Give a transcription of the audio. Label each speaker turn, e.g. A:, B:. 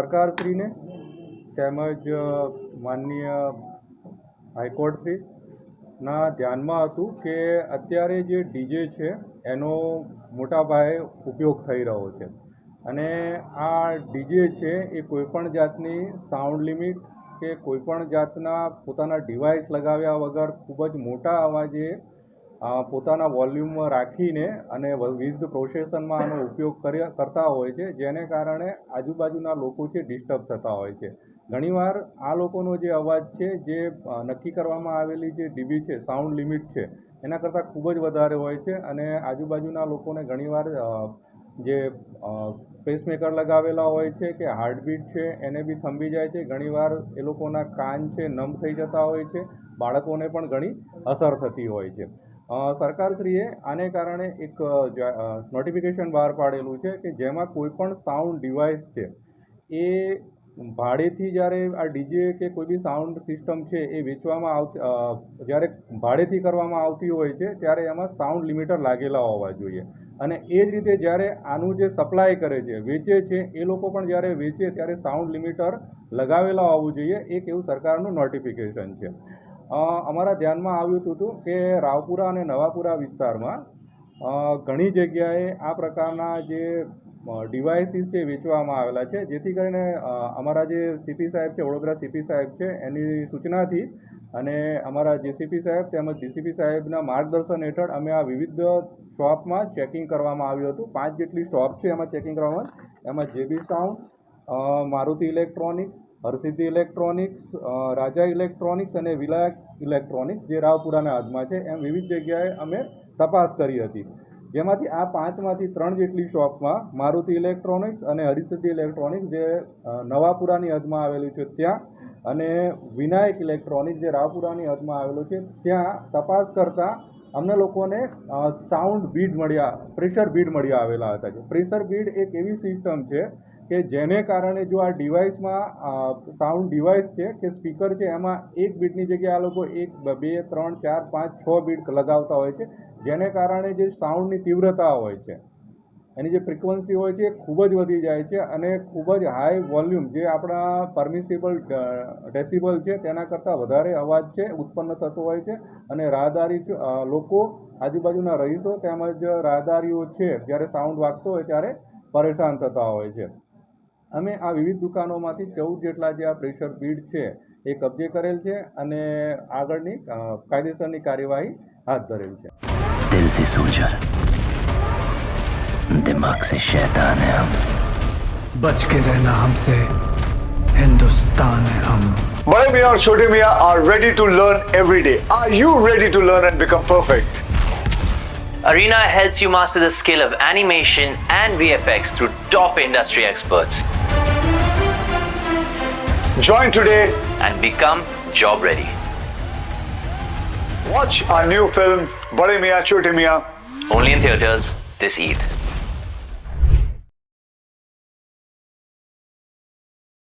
A: સરકારશ્રીને તેમજ માનનીય હાઈકોર્ટશ્રીના ધ્યાનમાં હતું કે અત્યારે જે ડીજે છે એનો મોટા પાયે ઉપયોગ થઈ રહ્યો છે અને આ ડીજે છે એ કોઈપણ જાતની સાઉન્ડ લિમિટ કે કોઈપણ જાતના પોતાના ડિવાઇસ લગાવ્યા વગર ખૂબ જ મોટા અવાજે પોતાના વોલ્યુમમાં રાખીને અને વિવિધ પ્રોસેસનમાં આનો ઉપયોગ કરતા હોય છે, જેને કારણે આજુબાજુના લોકો છે ડિસ્ટર્બ થતા હોય છે. ઘણીવાર આ લોકોનો જે અવાજ છે જે નક્કી કરવામાં આવેલી જે ડીબી છે સાઉન્ડ લિમિટ છે એના કરતાં ખૂબ જ વધારે હોય છે અને આજુબાજુના લોકોને ઘણીવાર જે પેસમેકર લગાવેલા હોય છે કે હાર્ટબીટ છે એને બી થંભી જાય છે. ઘણીવાર એ લોકોના કાન છે નમ થઈ જતા હોય છે, બાળકોને પણ ઘણી અસર થતી હોય છે. સરકારશ્રીએ આને કારણે એક નોટિફિકેશન બહાર પાડેલું છે કે જેમાં કોઈ પણ સાઉન્ડ ડિવાઇસ છે એ ભાડેથી જ્યારે આ ડીજે કે કોઈ બી સાઉન્ડ સિસ્ટમ છે એ વેચવામાં જ્યારે ભાડેથી કરવામાં આવતી હોય છે ત્યારે એમાં સાઉન્ડ લિમિટર લાગેલા હોવા જોઈએ અને એ જ રીતે જ્યારે આનું જે સપ્લાય કરે છે વેચે છે એ લોકો પણ જ્યારે વેચે ત્યારે સાઉન્ડ લિમિટર લગાવેલા હોવું જોઈએ. એક એવું સરકારનું નોટિફિકેશન છે. અમારા ધ્યાનમાં આવ્યું હતું કે રાવપુરા અને નવાપુરા વિસ્તારમાં ઘણી જગ્યાએ આ પ્રકારના જે ડિવાઇસીસ છે વેચવામાં આવેલા છે, જેથી કરીને અમારા જે સીપી સાહેબ છે, વડોદરા સીપી સાહેબ છે, એની સૂચનાથી અને અમારા જેસીપી સાહેબ તેમજ ડીસીપી સાહેબના માર્ગદર્શન હેઠળ અમે આ વિવિધ શોપમાં ચેકિંગ કરવામાં આવ્યું હતું. 5 જેટલી શોપ છે એમાં ચેકિંગ કરવામાં. એમાં JB sound, Maruti electronics, Harsiddhi electronics, Raja electronics અને વિલાયક ઇલેક્ટ્રોનિક્સ જે રાવપુરાના હદમાં છે એમ વિવિધ જગ્યાએ અમે તપાસ કરી હતી, જેમાંથી આ 5માંથી 3 જેટલી શોપમાં મારુતિ ઇલેક્ટ્રોનિક્સ અને હરસિદ્ધિ ઇલેક્ટ્રોનિક્સ જે નવાપુરાની હદમાં આવેલું છે ત્યાં અને વિનાયક ઇલેક્ટ્રોનિક્સ જે રાવપુરાની હદમાં આવેલું છે ત્યાં તપાસ કરતાં અમને લોકોને સાઉન્ડ બીડ મળ્યા, પ્રેશર બીડ મળ્યા આવેલા હતા. પ્રેશર બીડ એક એવી સિસ્ટમ છે કે જેને કારણે જો આ ડિવાઇસમાં સાઉન્ડ ડિવાઇસ છે કે સ્પીકર છે એમાં એક બીટની જગ્યાએ આ લોકો 1, 2, 3, 4, 5, 6 બીટ લગાવતા હોય છે, જેને કારણે જે સાઉન્ડની તીવ્રતા હોય છે એની જે ફ્રિકવન્સી હોય છે એ ખૂબ જ વધી જાય છે અને ખૂબ જ હાઈ વોલ્યુમ જે આપણા પરમિસિબલ ડેસિબલ છે તેના કરતાં વધારે અવાજ છે ઉત્પન્ન થતો હોય છે અને રાહદારી લોકો આજુબાજુના રહીશો તેમજ રાહદારીઓ છે જ્યારે સાઉન્ડ વાગતો હોય ત્યારે પરેશાન થતા હોય છે. અમે આ વિવિધ દુકાનોમાંથી 14 જેટલા જે આ પ્રેશર બીડ છે એ કબજે કરેલ છે અને આગળની કાયદેસરની કાર્યવાહી હાથ ધરેલ છે.
B: दिल से सोल्जर, दिमाग से शैतान है हम,
C: बच के रहना हमसे, हिंदुस्तान है हम.
D: Bade Miyan और Chote Miyan are ready to learn every day. Are you ready to learn and become perfect?
E: Arena helps you master the skill of animation and VFX through top industry experts.
D: Join today.
E: And become job ready.
D: Watch our new film Bade Miyan Chote Miyan
E: Only in theaters this Eid.